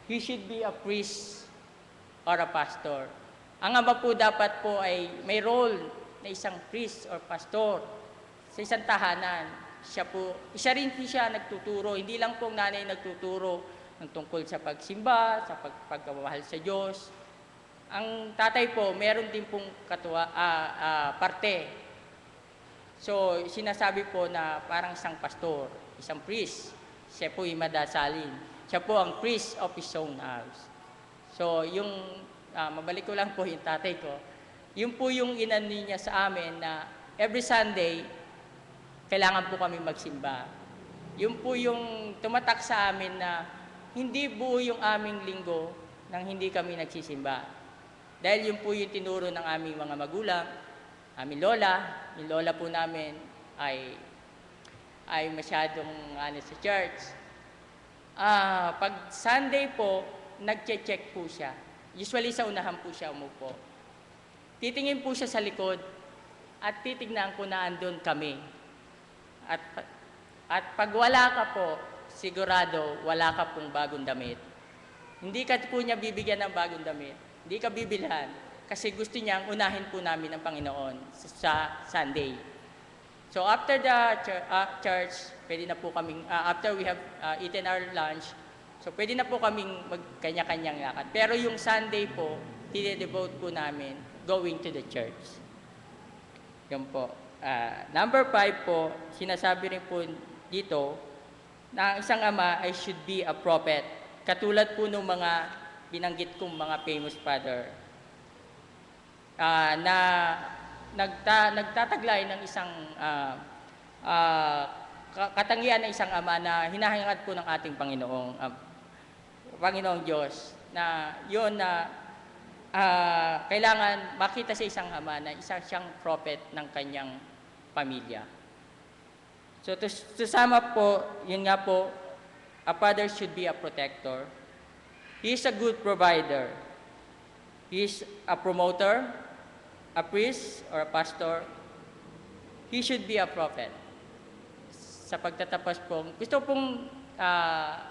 he should be a priest or a pastor. Ang ama po dapat po ay may role na isang priest or pastor sa isang tahanan. Isa rin po siya nagtuturo, hindi lang po ang nanay nagtuturo ng tungkol sa pagsimba, sa pagmamahal sa Diyos. Ang tatay po, meron din pong parte. So, sinasabi po na parang isang pastor, isang priest. Siya po yung madasalin. Siya po ang priest of his own house. So, mabalik ko lang po yung tatay ko. Yun po yung inani niya sa amin na every Sunday, kailangan po kami magsimba. Yun po yung tumatak sa amin na hindi buo yung aming linggo nang hindi kami nagsisimba. Dahil yun po yung tinuro ng aming mga magulang, aming lola. Yung lola po namin ay masyadong sa church. Pag Sunday po, nagche-check po siya. Usually sa unahan po siya umupo. Titingin po siya sa likod at titignan ko na andun kami. At pag wala ka po, sigurado wala ka pong bagong damit. Hindi ka po niya bibigyan ng bagong damit. Hindi ka bibilhan. Kasi gusto niyang unahin po namin ang Panginoon sa Sunday. So after the church, pwede na po kaming, after we have eaten our lunch, so pwede na po kaming magkanya-kanyang lakad. Pero yung Sunday po, tine-devote po namin going to the church. Yun po. Number 5 po, sinasabi rin po dito na ang isang ama ay should be a prophet. Katulad po ng mga binanggit kong mga famous father na nagtataglay ng isang katangian ng isang ama na hinahangad po ng ating Panginoong Diyos, na yun na kailangan makita sa isang ama na isa siyang prophet ng kanyang pamilya. So to sum up po, yun nga po, a father should be a protector. He is a good provider. He is a promoter, a priest or a pastor. He should be a prophet. Sa pagtatapos po, gusto pong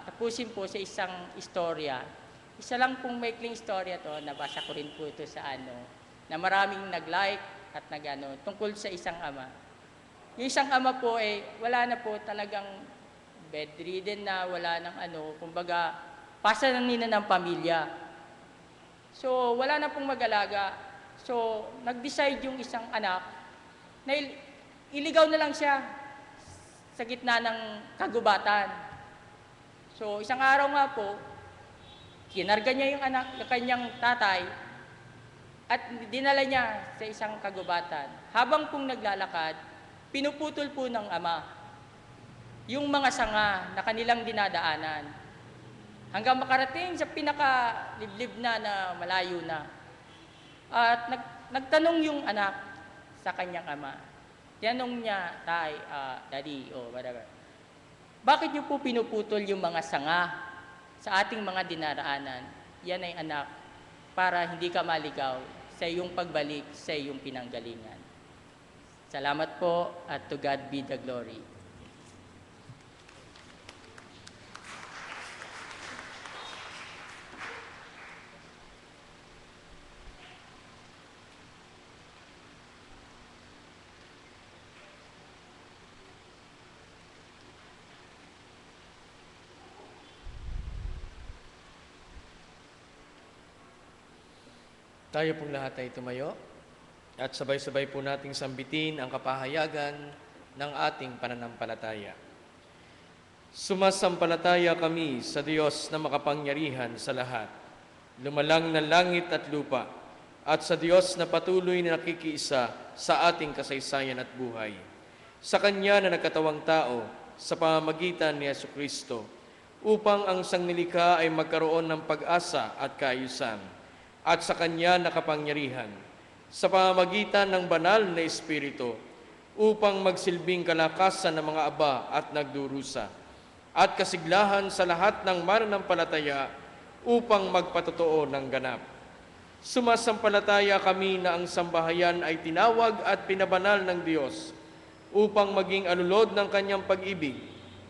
tapusin po sa isang istorya. Isa lang pong maikling istorya to, nabasa ko rin po ito sa na maraming nag-like at tungkol sa isang ama. Yung isang ama po wala na po talagang bedridden na, wala ng kumbaga, pasa ng nina ng pamilya. So, wala na pong mag-alaga. So, nag-decide yung isang anak na iligaw na lang siya sa gitna ng kagubatan. So, isang araw nga po, kinarga niya yung anak, yung kanyang tatay, at dinala niya sa isang kagubatan. Habang pong naglalakad, pinuputol po ng ama yung mga sanga na kanilang dinadaanan. Hanggang makarating sa pinakaliblib na malayo na. At nagtanong yung anak sa kanyang ama. Tinanong niya, tay, daddy, o whatever, bakit niyo po pinuputol yung mga sanga sa ating mga dinaraanan? Yan ay anak, para hindi ka maligaw sa iyong pagbalik sa iyong pinanggalingan. Salamat po at to God be the glory. Tayo pong lahat ay tumayo at sabay-sabay po nating sambitin ang kapahayagan ng ating pananampalataya. Sumasampalataya kami sa Diyos na makapangyarihan sa lahat, lumalang ng langit at lupa, at sa Diyos na patuloy na nakikiisa sa ating kasaysayan at buhay. Sa Kanya na nagkatawang tao sa pamamagitan ni Jesucristo, upang ang sanglilikha ay magkaroon ng pag-asa at kaayusan, at sa Kanya nakapangyarihan, sa pamamagitan ng banal na Espiritu, upang magsilbing kalakasan ng mga aba at nagdurusa, at kasiglahan sa lahat ng mananampalataya upang magpatotoo ng ganap. Sumasampalataya kami na ang sambahayan ay tinawag at pinabanal ng Diyos upang maging alulod ng Kanyang pag-ibig,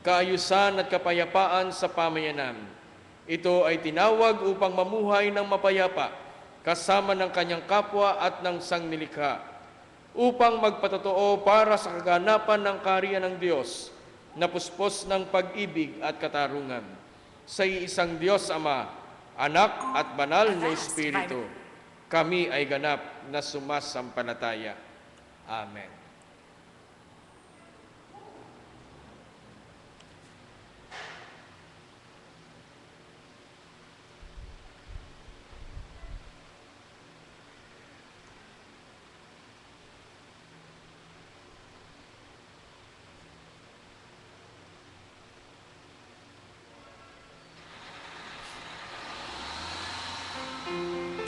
kaayusan at kapayapaan sa pamayanan. Ito ay tinawag upang mamuhay ng mapayapa kasama ng kanyang kapwa at ng sanglilikha, upang magpatotoo para sa kaganapan ng kaharian ng Diyos na puspos ng pag-ibig at katarungan. Sa iisang Diyos Ama, Anak at Banal na Espiritu, kami ay ganap na sumasampalataya. Amen.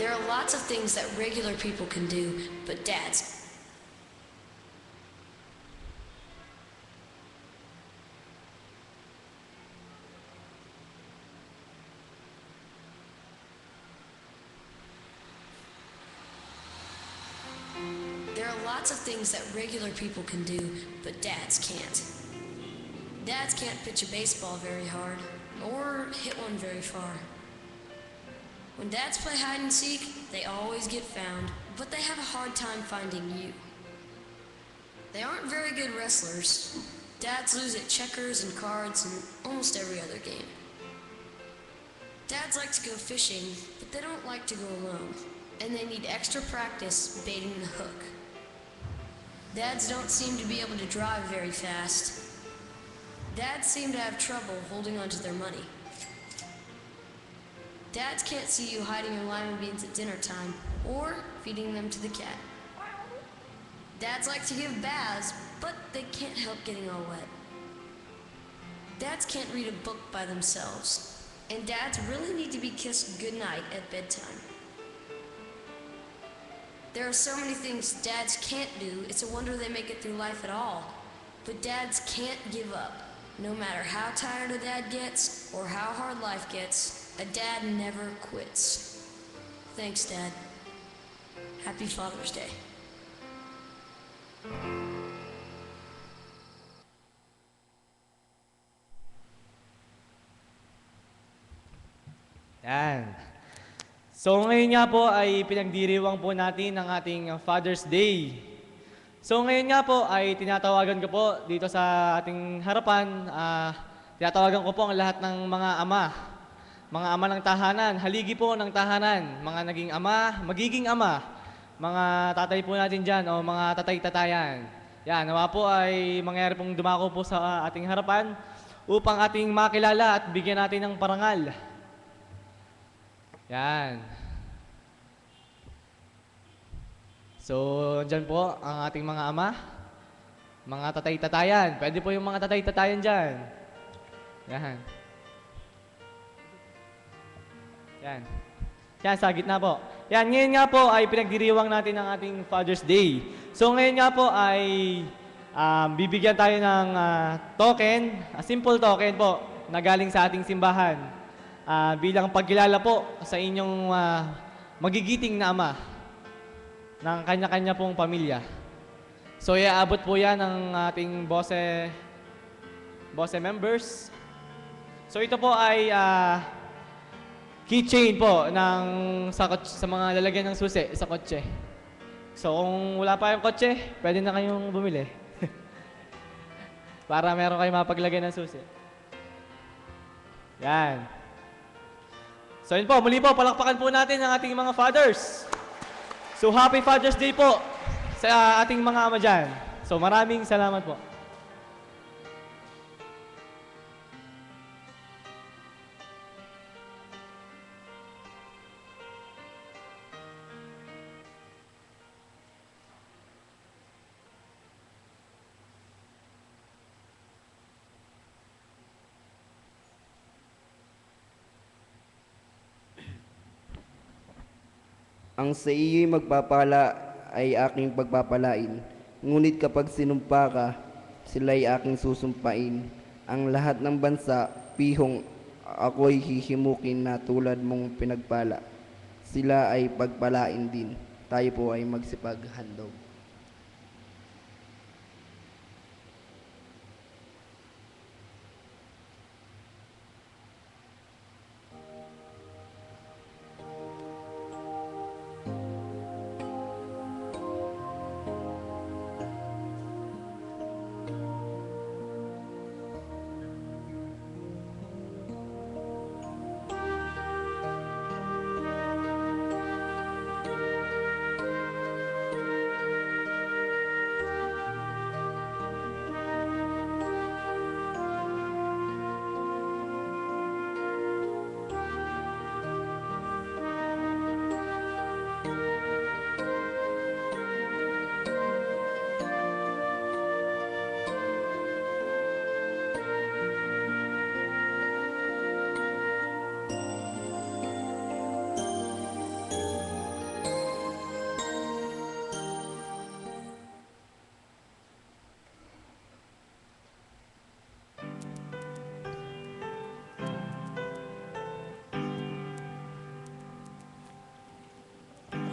There are lots of things that regular people can do, but dads. There are lots of things that regular people can do, but dads can't. Dads can't pitch a baseball very hard, or hit one very far. When dads play hide and seek, they always get found, but they have a hard time finding you. They aren't very good wrestlers. Dads lose at checkers and cards and almost every other game. Dads like to go fishing, but they don't like to go alone, and they need extra practice baiting the hook. Dads don't seem to be able to drive very fast. Dads seem to have trouble holding on to their money. Dads can't see you hiding your lima beans at dinner time or feeding them to the cat. Dads like to give baths, but they can't help getting all wet. Dads can't read a book by themselves, and dads really need to be kissed goodnight at bedtime. There are so many things dads can't do, it's a wonder they make it through life at all. But dads can't give up. No matter how tired a dad gets or how hard life gets, a dad never quits. Thanks, Dad. Happy Father's Day. Yan. So ngayon nga po ay pinagdiriwang po natin ang ating Father's Day. So ngayon nga po ay tinatawagan ko po dito sa ating harapan, tinatawagan ko po ang lahat ng mga ama mga ama ng tahanan, haligi po ng tahanan, mga naging ama, magiging ama, mga tatay po natin dyan o mga tatay-tatayan. Yan, nawa po ay mangyari pong dumako po sa ating harapan upang ating makilala at bigyan natin ng parangal. Yan. So, dyan po ang ating mga ama, mga tatay-tatayan. Pwede po yung mga tatay-tatayan dyan. Yan. Yan. Yan, sa gitna po. Yan, ngayon nga po ay pinagdiriwang natin ang ating Father's Day. So ngayon nga po ay bibigyan tayo ng token, a simple token po, na galing sa ating simbahan. Bilang pagkilala po sa inyong magigiting na ama ng kanya-kanya pong pamilya. So iaabot po yan ng ating Bose members. So ito po ay keychain po ng sa mga lalagyan ng susi sa kotse. So kung wala pa yung kotse, pwede na kayong bumili. Para meron kayong mapaglagay ng susi. Yan. So yun po, muli po, palakpakan po natin ang ating mga fathers. So happy Father's Day po sa ating mga ama dyan. So maraming salamat po. Ang sa iyo'y magpapala ay aking pagpapalain. Ngunit kapag sinumpa ka, sila'y aking susumpain. Ang lahat ng bansa, pihong ako'y hihimukin na tulad mong pinagpala. Sila ay pagpalain din. Tayo po ay magsipaghandog.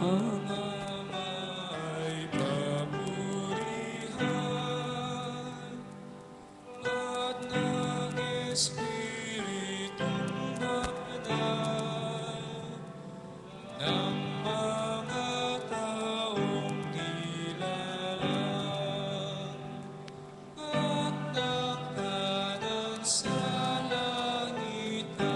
Ang Ama ay papurihan at ng Espiritong Banal ng mga taong nilalang at ng tanan sa langit ay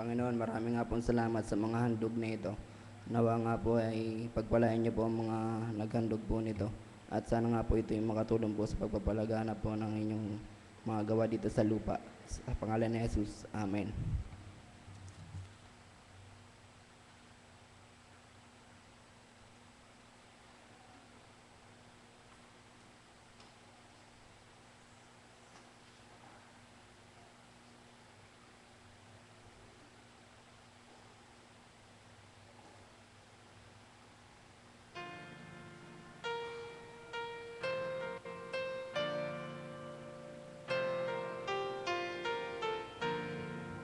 Panginoon, marami nga pong salamat sa mga handog na ito. Nawa nga po ay pagpalain niyo po ang mga naghandog po nito. At sana nga po ito yung makatulong po sa pagpapalagana po ng inyong mga gawa dito sa lupa. Sa pangalan ni Jesus. Amen.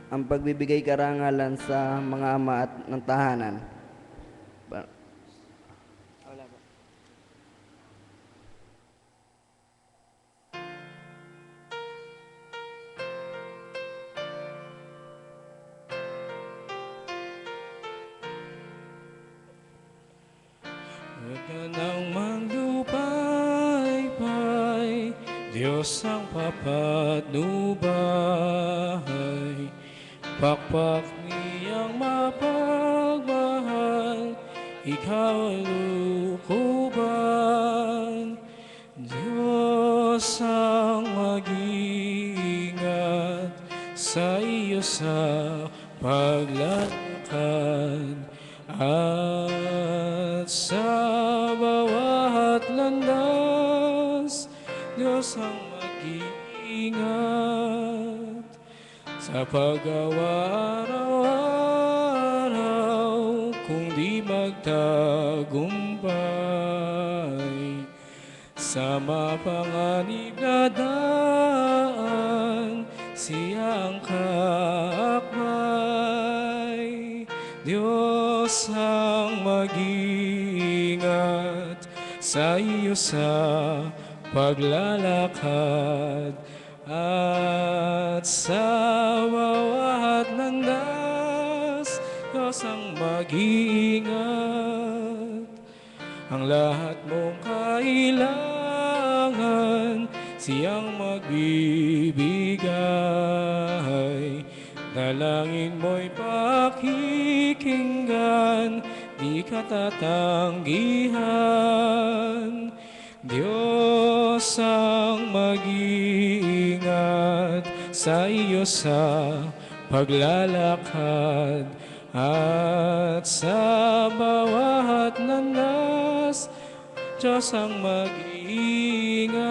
Ang pagbibigay karangalan sa mga ama at ng tahanan. At ng manglupa Diyos ang papatnubay, pakpak niyang mapagmahal, ikaw ay lukuban. Diyos ang mag-iingat sa iyo sa paglalakad at sa bawat landas. Diyos ang mag-iingat sa paggawa araw-araw, kung di magtagumpay sa mapanganib na daan, siya ang kaakbay. Diyos ang mag-iingat sa iyo sa paglalakad at sa bawat landas. Diyos ang mag-iingat, ang lahat mong kailangan, siyang magbibigay. Dalangin mo'y pakikinggan, di ka tatanggihan. Diyos ang mag-iingat sa iyo sa paglalakad at sa bawat landas. Diyos ang mag-iingat.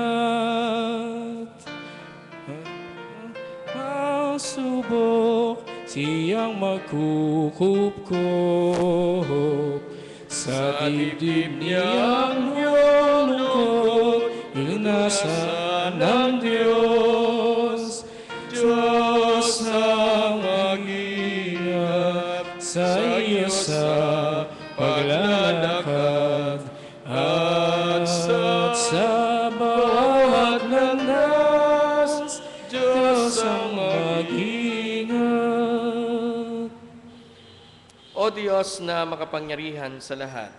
Pasubok, siyang magkukupkup. Sa dibdib niyang lungkot, lunasan ng Diyos. Diyos ang mag-iingat sa iyo sa paglalakad at sa bawat landas. Diyos ang mag-iingat. O Diyos na makapangyarihan sa lahat,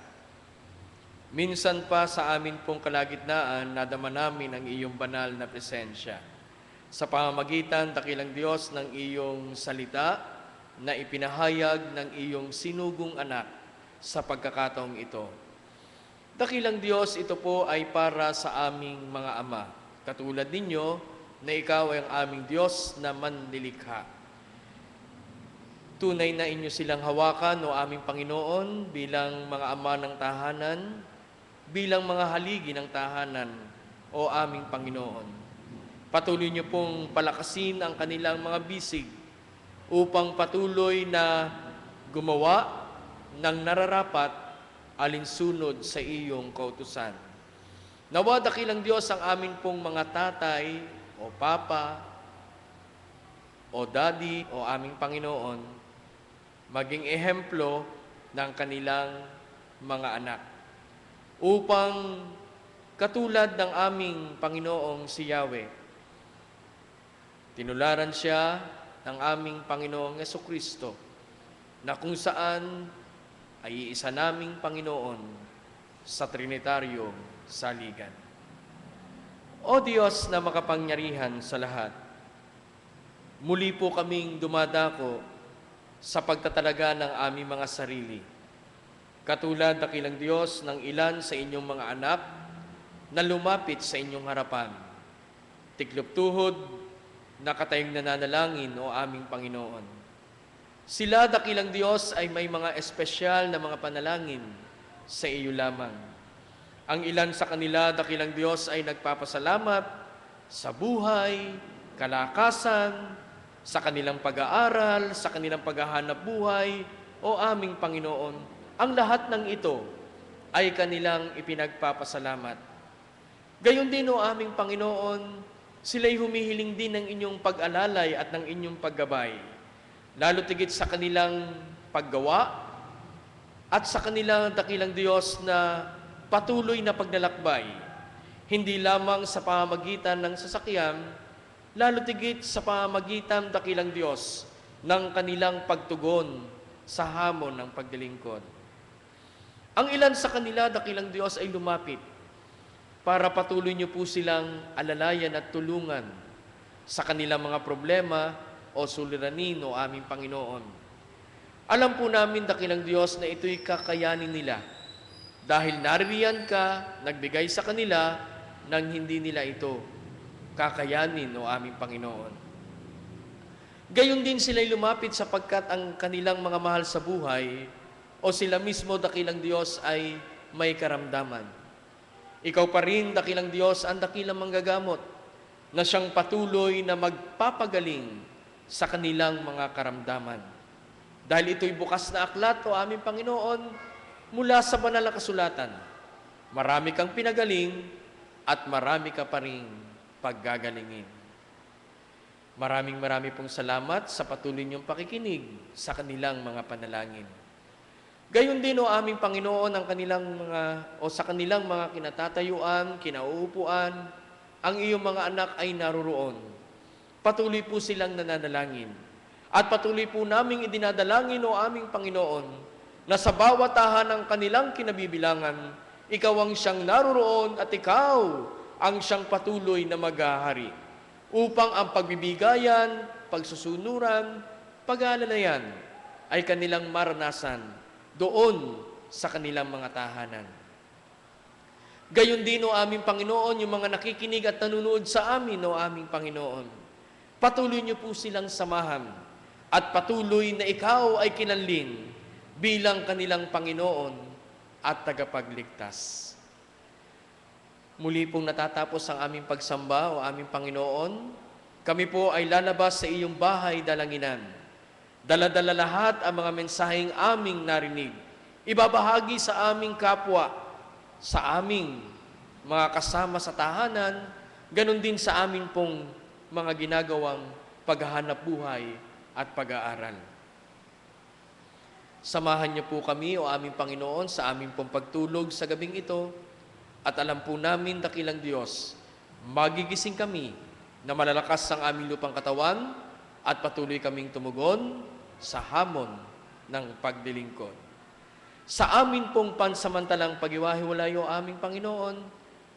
minsan pa sa amin pong kalagitnaan, nadama namin ang iyong banal na presensya. Sa pamamagitan, dakilang Diyos, ng iyong salita na ipinahayag ng iyong sinugong anak sa pagkakataong ito. Dakilang Diyos, ito po ay para sa aming mga ama, katulad ninyo na ikaw ay ang aming Diyos na manlilikha. Tunay na inyo silang hawakan, o aming Panginoon, bilang mga ama ng tahanan, bilang mga haligi ng tahanan, o aming Panginoon. Patuloy niyo pong palakasin ang kanilang mga bisig upang patuloy na gumawa ng nararapat alinsunod sa iyong kautusan. Nawa dakilang Diyos ang amin pong mga tatay, o papa, o daddy, o aming Panginoon, maging ehemplo ng kanilang mga anak. Upang katulad ng aming Panginoong si Yahweh, tinularan siya ng aming Panginoong Jesucristo, na kung saan ay iisa naming Panginoon sa Trinitaryong saligan. O Diyos na makapangyarihan sa lahat, muli po kaming dumadako sa pagtatalaga ng aming mga sarili. Katulad dakilang Diyos ng ilan sa inyong mga anak na lumapit sa inyong harapan. Tiklop tuhod, nakatayong nananalangin, o aming Panginoon. Sila dakilang Diyos ay may mga espesyal na mga panalangin sa iyo lamang. Ang ilan sa kanila dakilang Diyos ay nagpapasalamat sa buhay, kalakasan, sa kanilang pag-aaral, sa kanilang paghahanap buhay, o aming Panginoon. Ang lahat ng ito ay kanilang ipinagpapasalamat. Gayon din, o aming Panginoon, sila'y humihiling din ng inyong pag-alalay at ng inyong paggabay, lalo tigit sa kanilang paggawa at sa kanilang dakilang Diyos na patuloy na paglalakbay, hindi lamang sa pamamagitan ng sasakyan, lalo tigit sa pamamagitan dakilang Diyos ng kanilang pagtugon sa hamon ng pagdilingkod. Ang ilan sa kanila dakilang Diyos ay lumapit para patuloy niyo po silang alalayan at tulungan sa kanilang mga problema o suliranin o aming Panginoon. Alam po namin, dakilang Diyos, na ito'y kakayanin nila dahil naririyan ka, nagbigay sa kanila nang hindi nila ito kakayanin o aming Panginoon. Gayon din sila'y lumapit sapagkat ang kanilang mga mahal sa buhay o sila mismo, dakilang Diyos, ay may karamdaman. Ikaw pa rin, dakilang Diyos, ang dakilang manggagamot na siyang patuloy na magpapagaling sa kanilang mga karamdaman. Dahil ito'y bukas na aklat o aming Panginoon mula sa banal na kasulatan. Marami kang pinagaling at marami ka pa rin paggagalingin. Maraming pong salamat sa patuloy niyong pakikinig sa kanilang mga panalangin. Gayon din o aming Panginoon ang sa kanilang mga kinatatayuan, kinauupuan, ang iyong mga anak ay naroroon. Patuloy po silang nananalangin. At patuloy po naming idinadalangin o aming Panginoon na sa bawat tahanang kanilang kinabibilangan, ikaw ang siyang naroroon at ikaw ang siyang patuloy na maghahari upang ang pagbibigayan, pagsusunuran, pag-aalalayan ay kanilang maranasan doon sa kanilang mga tahanan. Gayon din o aming Panginoon, yung mga nakikinig at nanunood sa amin o aming Panginoon, patuloy niyo po silang samahan at patuloy na ikaw ay kinanlin bilang kanilang Panginoon at tagapagligtas. Muli pong natatapos ang aming pagsamba o aming Panginoon, kami po ay lalabas sa iyong bahay dalanginan. Dala-dala lahat ang mga mensaheng aming narinig. Ibabahagi sa aming kapwa, sa aming mga kasama sa tahanan, ganun din sa amin pong mga ginagawang paghahanap buhay at pag-aaral. Samahan niyo po kami o aming Panginoon sa aming pong pagtulog sa gabing ito at alam po namin, dakilang Diyos, magigising kami na malalakas ang aming lupang katawan at patuloy kaming tumugon sa hamon ng pagdilingkod. Sa amin pong pansamantalang pag-iwahiwalay o aming Panginoon,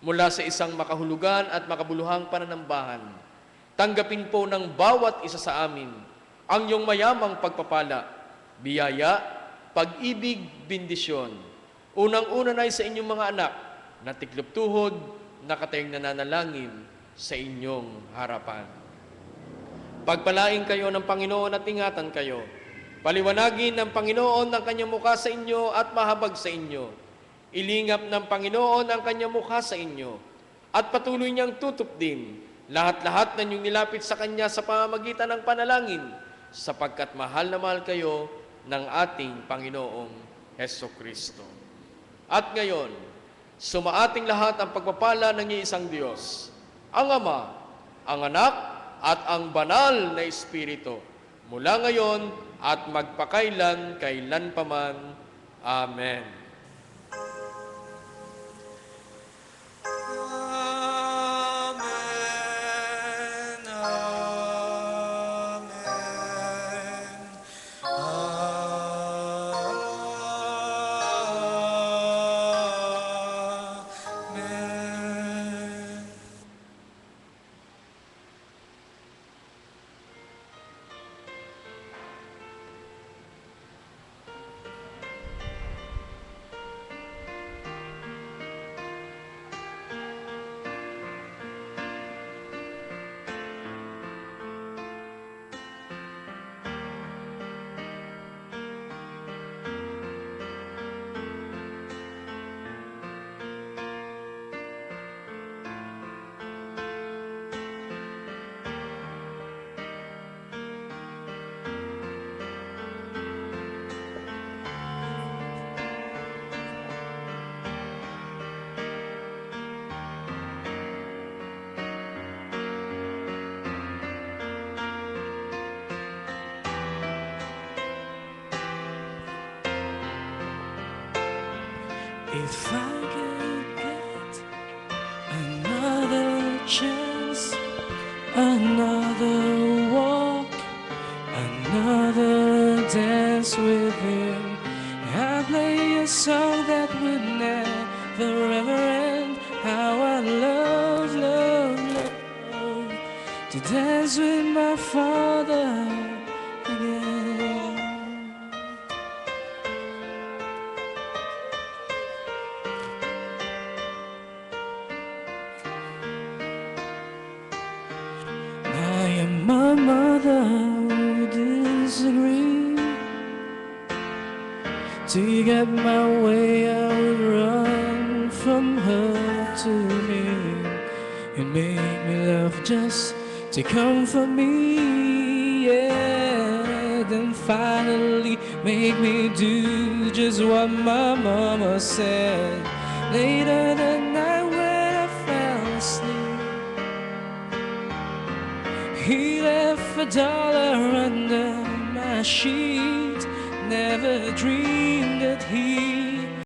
mula sa isang makahulugan at makabuluhang pananambahan, tanggapin po ng bawat isa sa amin ang iyong mayamang pagpapala, biyaya, pag-ibig, bendisyon. Unang-una na sa inyong mga anak na tiklop tuhod, nakatayang nananalangin sa inyong harapan. Pagpalain kayo ng Panginoon at ingatan kayo. Paliwanagin ng Panginoon ang kanyang mukha sa inyo at mahabag sa inyo. Ilingap ng Panginoon ang kanyang mukha sa inyo at patuloy niyang tutup din lahat-lahat na inyong nilapit sa kanya sa pamamagitan ng panalangin sapagkat mahal na mahal kayo ng ating Panginoong Hesukristo. At ngayon, sumaating lahat ang pagpapala ng iisang Diyos, ang Ama, ang Anak, at ang Banal na Espiritu, mula ngayon at magpakailan kailanpaman. Amen. Amen. Amen. Amen. If I could get another chance, another walk, another dance with him, I'd play a song that would never ever end. How I to dance with my father again. I am my mother who disagree. To get my way, I would run from her to me. It made me laugh just to comfort me, yeah. Then finally make me do just what my mama said. Later that night when I fell asleep, he left $1 under my sheet. Never dreamed that he